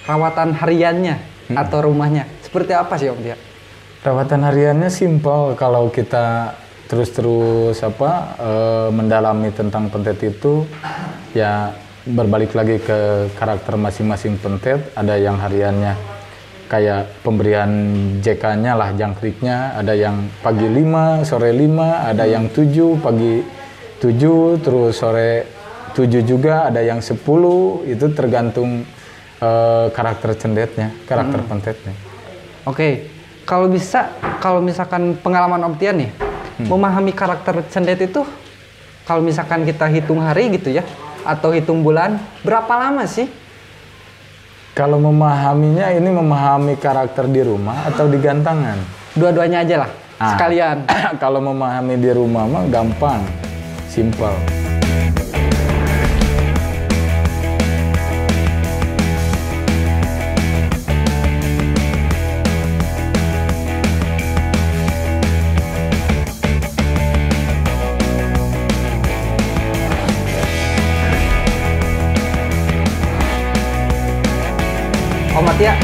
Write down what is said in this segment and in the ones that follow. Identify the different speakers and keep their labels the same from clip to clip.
Speaker 1: perawatan hariannya atau rumahnya seperti apa sih Om Tia?
Speaker 2: Perawatan hariannya simpel. Kalau kita terus mendalami tentang pentet itu, ya berbalik lagi ke karakter masing-masing pentet. Ada yang hariannya kayak pemberian JK-nya lah, jangkriknya. Ada yang pagi 5, sore 5, ada yang 7, pagi 7, terus sore 7 juga, ada yang 10. Itu tergantung karakter cendetnya, karakter pentetnya.
Speaker 1: Oke, kalau misalkan pengalaman Om Tia nih, memahami karakter cendet itu, kalau misalkan kita hitung hari gitu ya, atau hitung bulan, berapa lama sih?
Speaker 2: Kalau memahaminya, ini memahami karakter di rumah atau di gantangan?
Speaker 1: Dua-duanya aja lah, sekalian.
Speaker 2: Kalau memahami di rumah mah gampang, simpel.
Speaker 1: Om Tia,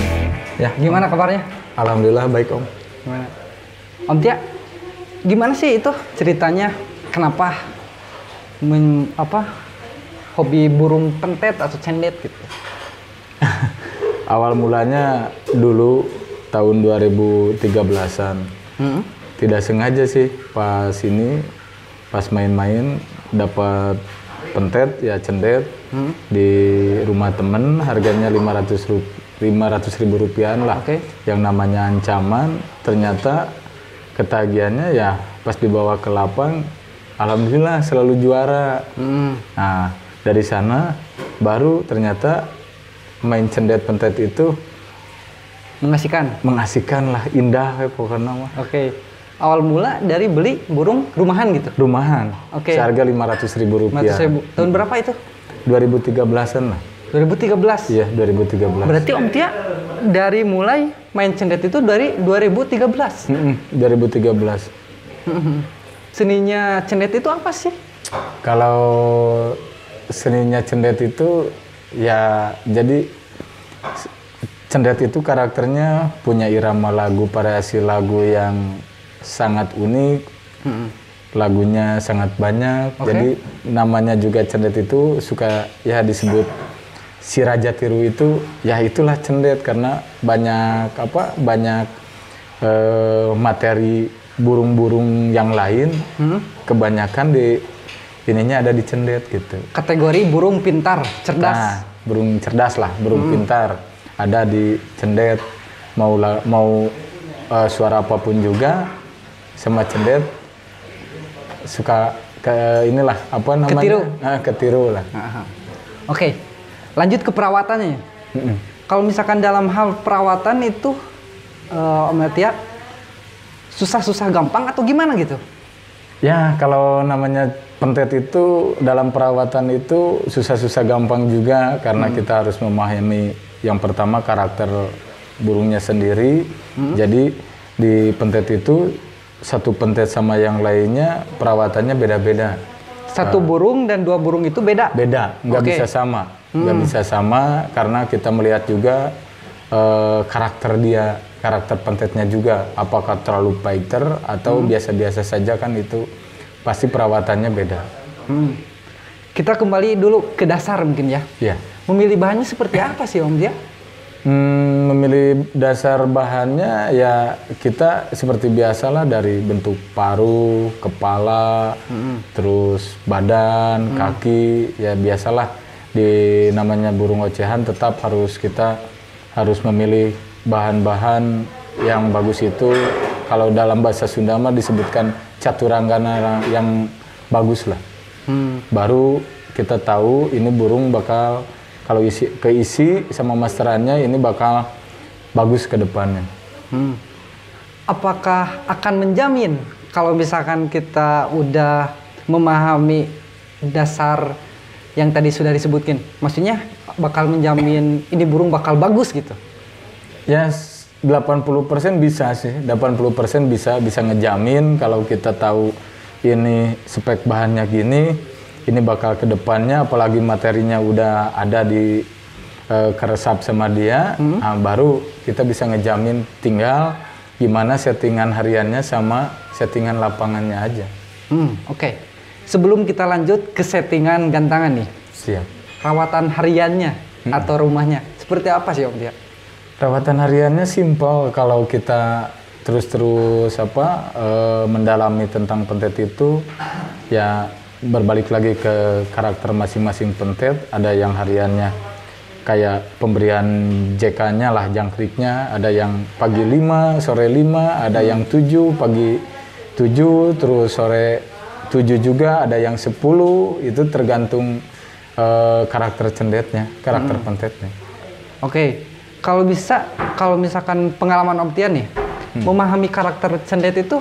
Speaker 2: Ya,
Speaker 1: gimana kabarnya?
Speaker 2: Alhamdulillah baik Om.
Speaker 1: Gimana? Om Tia, gimana sih itu ceritanya? Kenapa hobi burung pentet atau cendet gitu?
Speaker 2: Awal mulanya dulu tahun 2013-an. Tidak sengaja sih pas main-main dapat pentet ya cendet di rumah temen, harganya 500.000 rupiah lah. Yang namanya ancaman, ternyata ketagihannya ya pas dibawa ke lapang, alhamdulillah selalu juara. Nah dari sana baru ternyata main cendet pentet itu mengasihkan lah, indah pokoknya mah.
Speaker 1: Awal mula dari beli burung rumahan gitu?
Speaker 2: Rumahan, seharga 500.000 rupiah.
Speaker 1: 500.000. Tahun berapa itu?
Speaker 2: 2013-an lah.
Speaker 1: 2013?
Speaker 2: Iya, 2013.
Speaker 1: Berarti Om Tia dari mulai main cendet itu dari 2013?
Speaker 2: 2013.
Speaker 1: Seninya cendet itu apa sih?
Speaker 2: Kalau seninya cendet itu, ya jadi cendet itu karakternya punya irama lagu, variasi lagu yang sangat unik. Lagunya sangat banyak. Jadi namanya juga cendet itu suka ya disebut si Raja Tiru itu, ya itulah cendet karena banyak materi burung-burung yang lain, kebanyakan di ininya ada di cendet gitu.
Speaker 1: Kategori burung pintar, cerdas.
Speaker 2: Nah, burung cerdas lah, burung pintar ada di cendet. Mau suara apapun juga sama cendet suka ketiru lah.
Speaker 1: Lanjut ke perawatannya. Kalau misalkan dalam hal perawatan itu Om Tia susah-susah gampang atau gimana gitu?
Speaker 2: Ya kalau namanya pentet itu dalam perawatan itu susah-susah gampang juga karena kita harus memahami yang pertama karakter burungnya sendiri. Jadi di pentet itu satu pentet sama yang lainnya perawatannya beda-beda.
Speaker 1: Satu burung dan dua burung itu beda?
Speaker 2: Beda, nggak bisa sama. Nggak bisa sama karena kita melihat juga karakter pentetnya juga. Apakah terlalu fighter atau biasa-biasa saja, kan itu pasti perawatannya beda.
Speaker 1: Kita kembali dulu ke dasar mungkin ya?
Speaker 2: Iya.
Speaker 1: Memilih bahannya seperti apa sih Om Tia?
Speaker 2: Memilih dasar bahannya ya kita seperti biasalah dari bentuk paruh, kepala, terus badan, kaki, ya biasalah di namanya burung ocehan tetap kita harus memilih bahan-bahan yang bagus itu. Kalau dalam bahasa Sunda mah disebutkan caturanggana yang bagus lah. Baru kita tahu ini burung bakal kalau keisi sama masterannya ini bakal bagus ke depannya.
Speaker 1: Apakah akan menjamin kalau misalkan kita udah memahami dasar yang tadi sudah disebutkan? Maksudnya bakal menjamin ini burung bakal bagus gitu?
Speaker 2: Ya 80% bisa sih, 80% bisa ngejamin kalau kita tahu ini spek bahannya gini, ini bakal ke depannya, apalagi materinya udah ada di keresap sama dia, nah, baru kita bisa ngejamin tinggal gimana settingan hariannya sama settingan lapangannya aja.
Speaker 1: Oke. Sebelum kita lanjut ke settingan gantangan nih,
Speaker 2: Siap.
Speaker 1: rawatan hariannya atau rumahnya seperti apa sih Om Tia?
Speaker 2: Rawatan hariannya simpel. Kalau kita terus mendalami tentang pentet itu, ya berbalik lagi ke karakter masing-masing pentet. Ada yang hariannya kayak pemberian JK-nya lah, jangkriknya. Ada yang pagi 5, sore 5, ada yang 7, pagi 7, terus sore 7 juga, ada yang 10. Itu tergantung karakter cendetnya, karakter pentetnya.
Speaker 1: Oke. Kalau misalkan pengalaman Om Tia nih, memahami karakter cendet itu,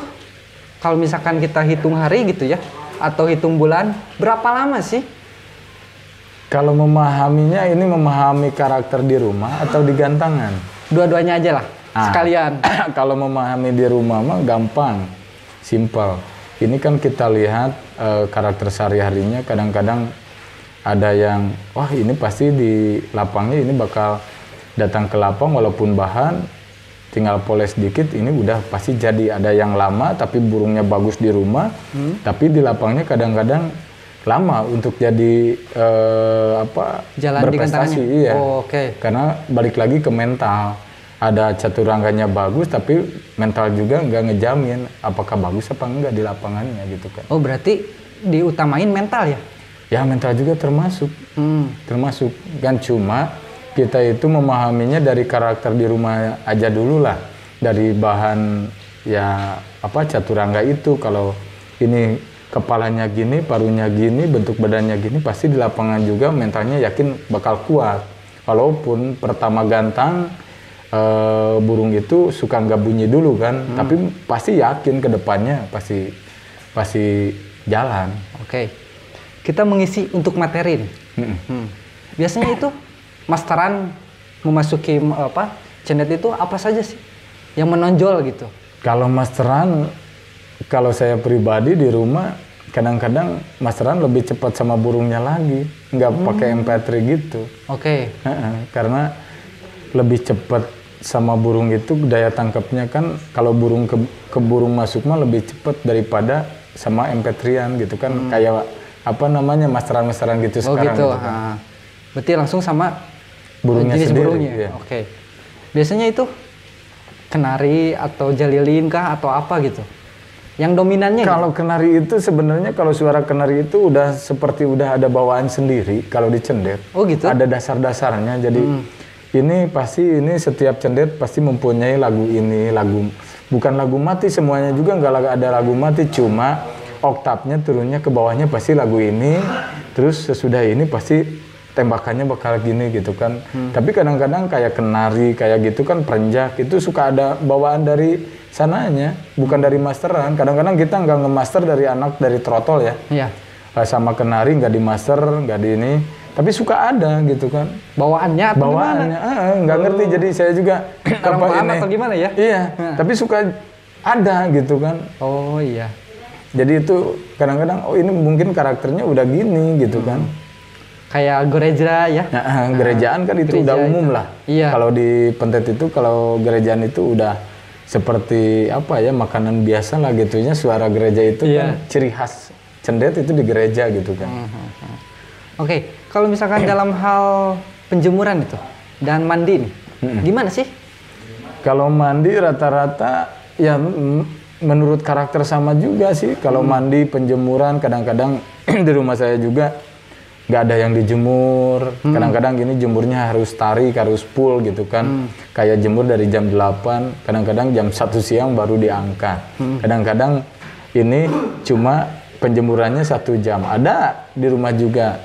Speaker 1: kalau misalkan kita hitung hari gitu ya, atau hitung bulan, berapa lama sih?
Speaker 2: Kalau memahaminya, ini memahami karakter di rumah atau di gantangan?
Speaker 1: Dua-duanya aja lah, sekalian.
Speaker 2: Kalau memahami di rumah mah gampang, simpel. Ini kan kita lihat karakter sehari-harinya, kadang-kadang ada yang, wah ini pasti di lapangnya ini bakal datang ke lapang walaupun bahan, tinggal poles dikit, ini udah pasti jadi. Ada yang lama tapi burungnya bagus di rumah, tapi di lapangnya kadang-kadang lama untuk jadi
Speaker 1: Jalan
Speaker 2: berprestasi. Iya.
Speaker 1: Oh, oke.
Speaker 2: Karena balik lagi ke mental. Ada caturangganya bagus tapi mental juga nggak ngejamin apakah bagus apa enggak di lapangannya gitu kan.
Speaker 1: Oh, berarti diutamain mental ya?
Speaker 2: Ya mental juga termasuk. Termasuk kan, cuma kita itu memahaminya dari karakter di rumah aja dulu lah, dari bahan ya caturangga itu. Kalau ini kepalanya gini, parunya gini, bentuk badannya gini, pasti di lapangan juga mentalnya yakin bakal kuat. Walaupun pertama gantang burung itu suka nggak bunyi dulu kan, tapi pasti yakin ke depannya pasti jalan.
Speaker 1: Oke. Kita mengisi untuk materi nih. Biasanya itu masteran memasuki cendet itu apa saja sih yang menonjol gitu?
Speaker 2: Kalau masteran, kalau saya pribadi di rumah kadang-kadang masteran lebih cepat sama burungnya lagi, nggak pakai MP3 gitu.
Speaker 1: Oke.
Speaker 2: Karena lebih cepat sama burung itu, daya tangkapnya kan kalau burung ke burung masuk mah lebih cepat daripada sama MP3-an gitu kan. Kayak masteran-masteran gitu sekarang
Speaker 1: gitu.
Speaker 2: gitu kan.
Speaker 1: Berarti langsung sama
Speaker 2: burungnya
Speaker 1: jenis
Speaker 2: sendiri,
Speaker 1: burungnya.
Speaker 2: iya.
Speaker 1: Oke. Biasanya itu kenari atau jalilin kah atau apa gitu? Yang dominannya
Speaker 2: Kalau kenari itu sebenarnya, kalau suara kenari itu udah seperti udah ada bawaan sendiri kalau di cendet.
Speaker 1: Oh gitu?
Speaker 2: Ada dasar-dasarnya. Jadi ini setiap cendet pasti mempunyai lagu ini, bukan lagu mati semuanya juga, nggak ada lagu mati, cuma oktavnya turunnya ke bawahnya pasti lagu ini, terus sesudah ini pasti tembakannya bakal gini gitu kan. Tapi kadang-kadang kayak kenari kayak gitu kan, perenjak itu suka ada bawaan dari sananya, bukan dari masteran. Kadang-kadang kita nggak ngemaster dari trotol ya.
Speaker 1: Iya.
Speaker 2: Sama kenari nggak di master, nggak di ini, tapi suka ada gitu kan.
Speaker 1: Bawaannya atau
Speaker 2: Bawaannya, nggak ngerti. Jadi saya juga
Speaker 1: kurang paham atau gimana ya?
Speaker 2: Iya, tapi suka ada gitu kan.
Speaker 1: Oh iya.
Speaker 2: Jadi itu kadang-kadang, oh ini mungkin karakternya udah gini gitu kan.
Speaker 1: Kayak gereja ya?
Speaker 2: Nah, gerejaan kan itu udah umum lah.
Speaker 1: Iya.
Speaker 2: Kalau di pentet itu, kalau gerejaan itu udah seperti makanan biasa lah gitunya. Suara gereja itu kan ciri khas cendet itu di gereja gitu kan.
Speaker 1: Oke, kalau misalkan dalam hal penjemuran itu dan mandi nih, gimana sih?
Speaker 2: Kalau mandi rata-rata ya menurut karakter sama juga sih. Kalau mandi penjemuran kadang-kadang di rumah saya juga nggak ada yang dijemur. Kadang-kadang gini jemurnya harus tarik, harus full gitu kan. Kayak jemur dari jam 8, kadang-kadang jam 1 siang baru diangkat. Kadang-kadang ini cuma penjemurannya 1 jam. Ada di rumah juga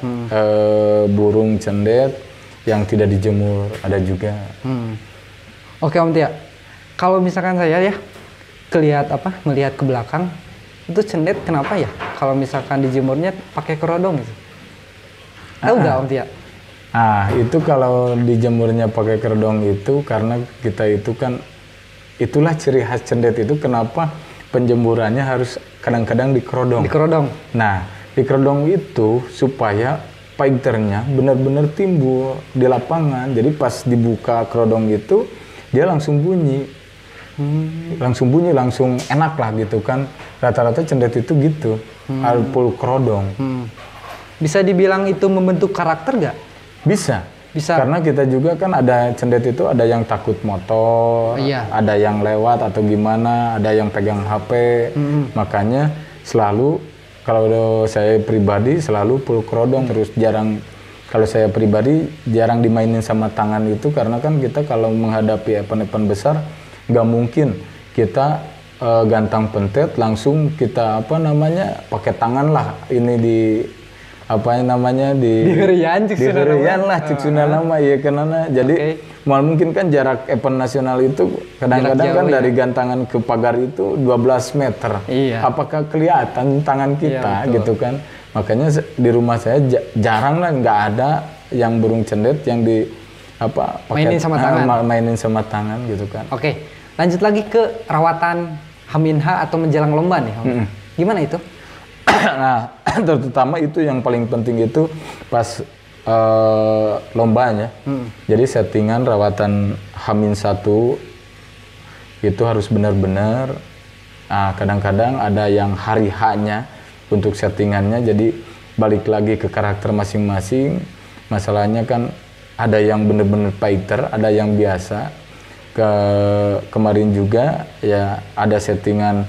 Speaker 2: burung cendet yang tidak dijemur, ada juga.
Speaker 1: Oke Om Tia, kalau misalkan saya ya melihat ke belakang, itu cendet kenapa ya? Kalau misalkan dijemurnya pakai kerodong gitu. Tahu nggak Om Tia?
Speaker 2: Itu kalau dijemurnya pakai kerodong itu karena kita itu kan, itulah ciri khas cendet itu kenapa penjemurannya harus kadang-kadang dikerodong.
Speaker 1: Dikerodong.
Speaker 2: Nah, dikerodong itu supaya fighternya benar-benar timbul di lapangan. Jadi pas dibuka kerodong itu dia langsung bunyi. Langsung bunyi, langsung enak lah gitu kan. Rata-rata cendet itu gitu. Full kerodong.
Speaker 1: Bisa dibilang itu membentuk karakter nggak?
Speaker 2: Bisa. Karena kita juga kan ada cendet itu ada yang takut motor, ada yang lewat atau gimana, ada yang pegang HP. Makanya selalu kalau saya pribadi selalu full kerodong, terus jarang, kalau saya pribadi jarang dimainin sama tangan itu karena kan kita kalau menghadapi event-event besar nggak mungkin kita gantang pentet langsung kita pakai tangan lah ini di
Speaker 1: diherian
Speaker 2: lah ciksuna nama ya kenana. Jadi mal mungkin kan jarak event nasional itu kadang-kadang kan dari gantangan ke pagar itu 12 meter. Apakah kelihatan tangan kita gitu kan? Makanya di rumah saya jarang lah, nggak ada yang burung cendet yang mainin sama tangan gitu kan.
Speaker 1: Oke, lanjut lagi ke rawatan H-H atau menjelang lomba nih. Gimana itu?
Speaker 2: Nah, terutama itu yang paling penting itu pas lombanya. Jadi settingan rawatan H-1 itu harus benar-benar. Kadang-kadang ada yang hari H-nya untuk settingannya. Jadi balik lagi ke karakter masing-masing. Masalahnya kan ada yang benar-benar fighter, ada yang biasa. Kemarin juga ya ada settingan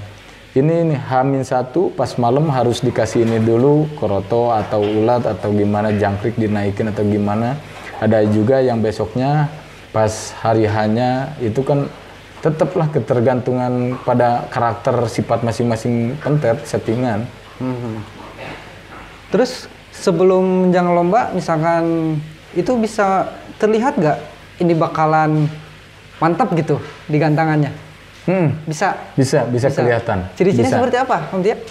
Speaker 2: ini nih H-1 pas malam harus dikasih ini dulu koroto atau ulat atau gimana, jangkrik dinaikin atau gimana. Ada juga yang besoknya pas hari H-nya itu kan tetaplah ketergantungan pada karakter sifat masing-masing pentet settingan.
Speaker 1: Terus sebelum menjelang lomba misalkan itu bisa terlihat gak ini bakalan mantap gitu di gantangannya? Bisa kelihatan.
Speaker 2: bisa.
Speaker 1: Ciri-cirinya seperti apa, Om Tia?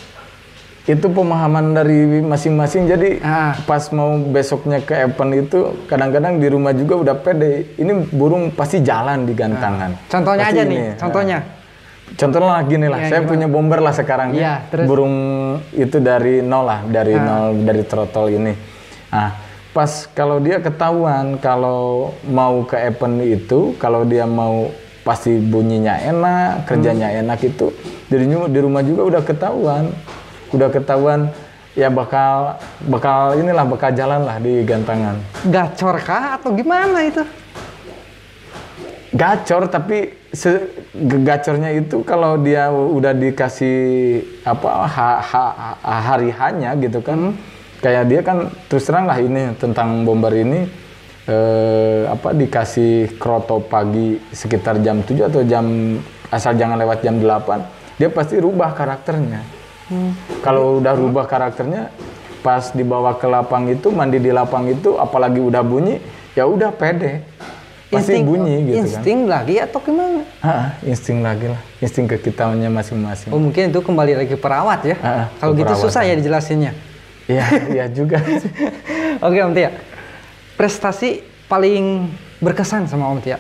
Speaker 2: Itu pemahaman dari masing-masing. Jadi pas mau besoknya ke event itu kadang-kadang di rumah juga udah pede. Ini burung pasti jalan di gantangan.
Speaker 1: Contohnya
Speaker 2: pasti
Speaker 1: aja
Speaker 2: ini,
Speaker 1: nih, contohnya.
Speaker 2: Contohnya gini lah. Saya punya bomber lah sekarang. Burung itu dari nol lah, dari trotol ini. Pas kalau dia ketahuan kalau mau ke event itu, kalau dia mau pasti bunyinya enak, kerjanya enak itu di rumah juga udah ketahuan ya bakal jalan lah di gantangan.
Speaker 1: Gacor kah atau gimana itu?
Speaker 2: Gacor, tapi gacornya itu kalau dia udah dikasih hari H-nya gitu kan. Kayak dia kan terus terang lah ini tentang bomber ini dikasih kroto pagi sekitar jam 7 atau asal jangan lewat jam 8, dia pasti rubah karakternya. Kalau udah rubah karakternya pas dibawa ke lapang itu, mandi di lapang itu, apalagi udah bunyi, ya udah pede. Pasti bunyi gitu kan.
Speaker 1: Insting lagi atau gimana?
Speaker 2: Insting lagi lah. Insting kekitauannya masing-masing.
Speaker 1: Oh, mungkin itu kembali lagi perawat ya? Kalau gitu susah ya dijelasinnya?
Speaker 2: Iya juga.
Speaker 1: Oke Om Tia. Prestasi paling berkesan sama Om Tia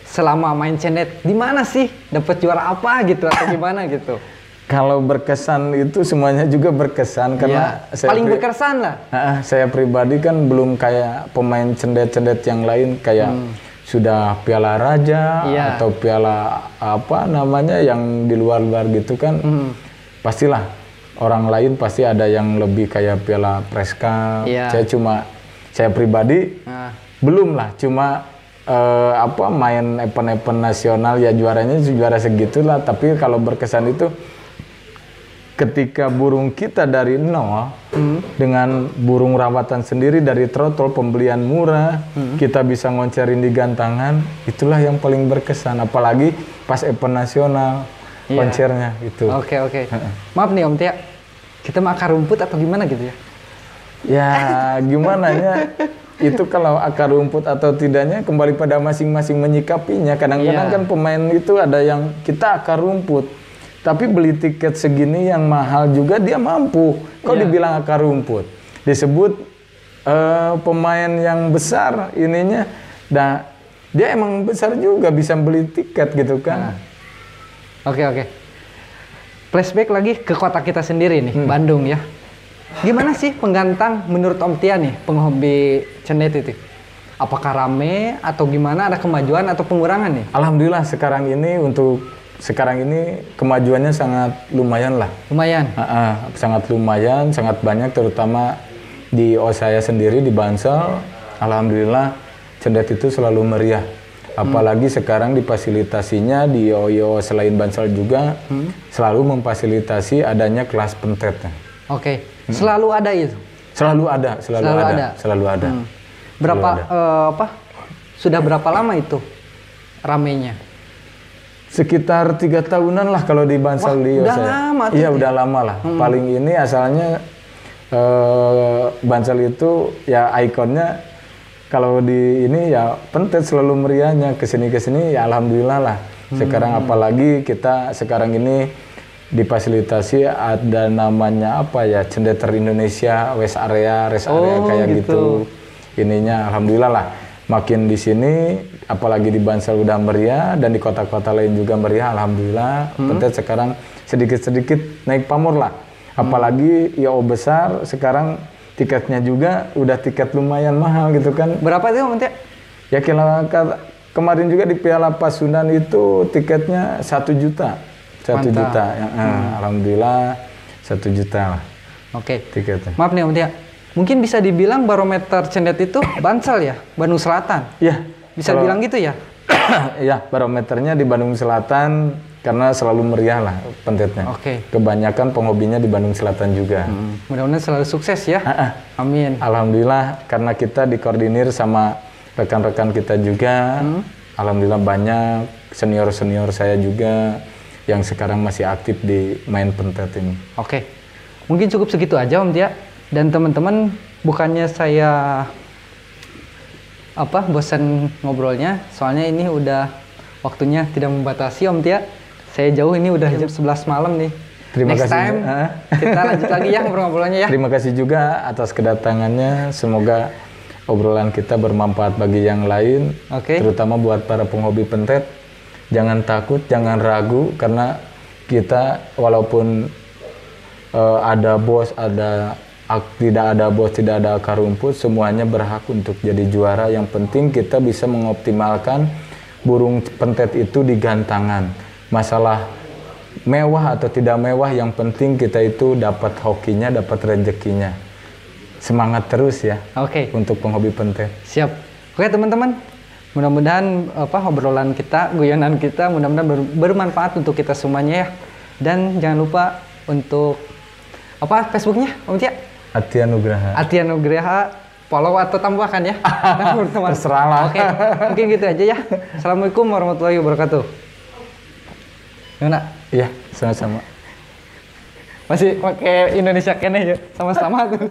Speaker 1: selama main cendet di mana sih? Dapat juara apa gitu atau gimana gitu?
Speaker 2: Kalau berkesan itu semuanya juga berkesan karena
Speaker 1: paling berkesan lah.
Speaker 2: Saya pribadi kan belum kayak pemain cendet-cendet yang lain kayak sudah piala raja atau piala yang di luar-luar gitu kan. Pastilah orang lain pasti ada yang lebih kayak piala Preska. Saya pribadi belum lah, cuma main event-event nasional ya juaranya juara segitulah. Tapi kalau berkesan itu ketika burung kita dari nol dengan burung rawatan sendiri dari trotol pembelian murah, kita bisa ngoncerin di gantangan, itulah yang paling berkesan. Apalagi pas event nasional konsernya itu.
Speaker 1: Oke. Maaf nih Om Tia, kita mau akar rumput atau gimana gitu ya?
Speaker 2: Ya gimana ya, itu kalau akar rumput atau tidaknya kembali pada masing-masing menyikapinya. Kadang-kadang kan pemain itu ada yang kita akar rumput, tapi beli tiket segini yang mahal juga dia mampu. Kok dibilang akar rumput? Disebut pemain yang besar ininya, dia emang besar juga bisa beli tiket gitu kan.
Speaker 1: Oke. Flashback lagi ke kota kita sendiri nih, Bandung ya. Gimana sih penggantang menurut Om Tia nih, penghobi cendet itu? Apakah rame atau gimana? Ada kemajuan atau pengurangan nih?
Speaker 2: Alhamdulillah sekarang ini kemajuannya sangat lumayan lah.
Speaker 1: Lumayan.
Speaker 2: Sangat lumayan, sangat banyak, terutama di saya sendiri di Bansal. Alhamdulillah cendet itu selalu meriah. Apalagi sekarang difasilitasinya di OYO selain Bansal juga selalu memfasilitasi adanya kelas pentetnya.
Speaker 1: Oke. Selalu ada itu.
Speaker 2: Selalu ada.
Speaker 1: Berapa sudah berapa lama itu ramenya?
Speaker 2: Sekitar 3 tahunan lah kalau di Bansal Dio
Speaker 1: udah
Speaker 2: saya.
Speaker 1: Lama
Speaker 2: Iya udah lama lah. Paling ini asalnya Bansal itu ya ikonnya kalau di ini ya pentet selalu meriahnya, kesini ya alhamdulillah lah. Sekarang apalagi kita sekarang ini difasilitasi ada namanya apa ya, Cendeter Indonesia rest area kayak gitu. Ininya alhamdulillah lah. Makin di sini apalagi di Bansal udah meriah dan di kota-kota lain juga meriah, alhamdulillah. Pentet sekarang sedikit-sedikit naik pamor lah. Apalagi IO besar sekarang tiketnya juga udah tiket lumayan mahal gitu kan.
Speaker 1: Berapa itu Om Tia?
Speaker 2: Ya kemarin juga di Piala Pasundan itu tiketnya 1 juta. 1 juta. Alhamdulillah 1 juta lah.
Speaker 1: Oke.
Speaker 2: Tiketnya.
Speaker 1: Maaf nih Om Tia. Mungkin bisa dibilang barometer cendet itu Bansal ya, Bandung Selatan.
Speaker 2: Iya.
Speaker 1: Bisa bilang gitu ya?
Speaker 2: Iya, barometernya di Bandung Selatan karena selalu meriah lah pentetnya.
Speaker 1: Oke.
Speaker 2: Kebanyakan penghobinya di Bandung Selatan juga.
Speaker 1: Mudah-mudahan selalu sukses ya. Amin.
Speaker 2: Alhamdulillah karena kita dikoordinir sama rekan-rekan kita juga. Alhamdulillah banyak senior-senior saya juga yang sekarang masih aktif di main pentet ini.
Speaker 1: Oke. Mungkin cukup segitu aja Om Tia. Dan teman-teman, bukannya saya bosan ngobrolnya, soalnya ini udah waktunya tidak membatasi Om Tia. Saya jauh ini udah jam 11 malam nih. Next time kita lanjut lagi ya ngobrol-ngobrolnya ya.
Speaker 2: Terima kasih juga atas kedatangannya. Semoga obrolan kita bermanfaat bagi yang lain, terutama buat para penghobi pentet. Jangan takut, jangan ragu, karena kita walaupun ada bos, tidak ada bos, tidak ada akar rumput, semuanya berhak untuk jadi juara. Yang penting kita bisa mengoptimalkan burung pentet itu di gantangan. Masalah mewah atau tidak mewah, yang penting kita itu dapat hokinya, dapat rezekinya. Semangat terus ya. Untuk penghobi pentet.
Speaker 1: Siap. Oke teman-teman, mudah-mudahan obrolan kita, guyonan kita mudah-mudahan bermanfaat untuk kita semuanya ya. Dan jangan lupa untuk Facebooknya Om Tia?
Speaker 2: Atia
Speaker 1: Nugraha, follow atau tambahkan ya.
Speaker 2: Terserah lah.
Speaker 1: Oke, mungkin gitu aja ya. Assalamualaikum warahmatullahi wabarakatuh. Gimana?
Speaker 2: Iya, sama-sama.
Speaker 1: Masih pakai Indonesia kene ya, sama-sama tuh.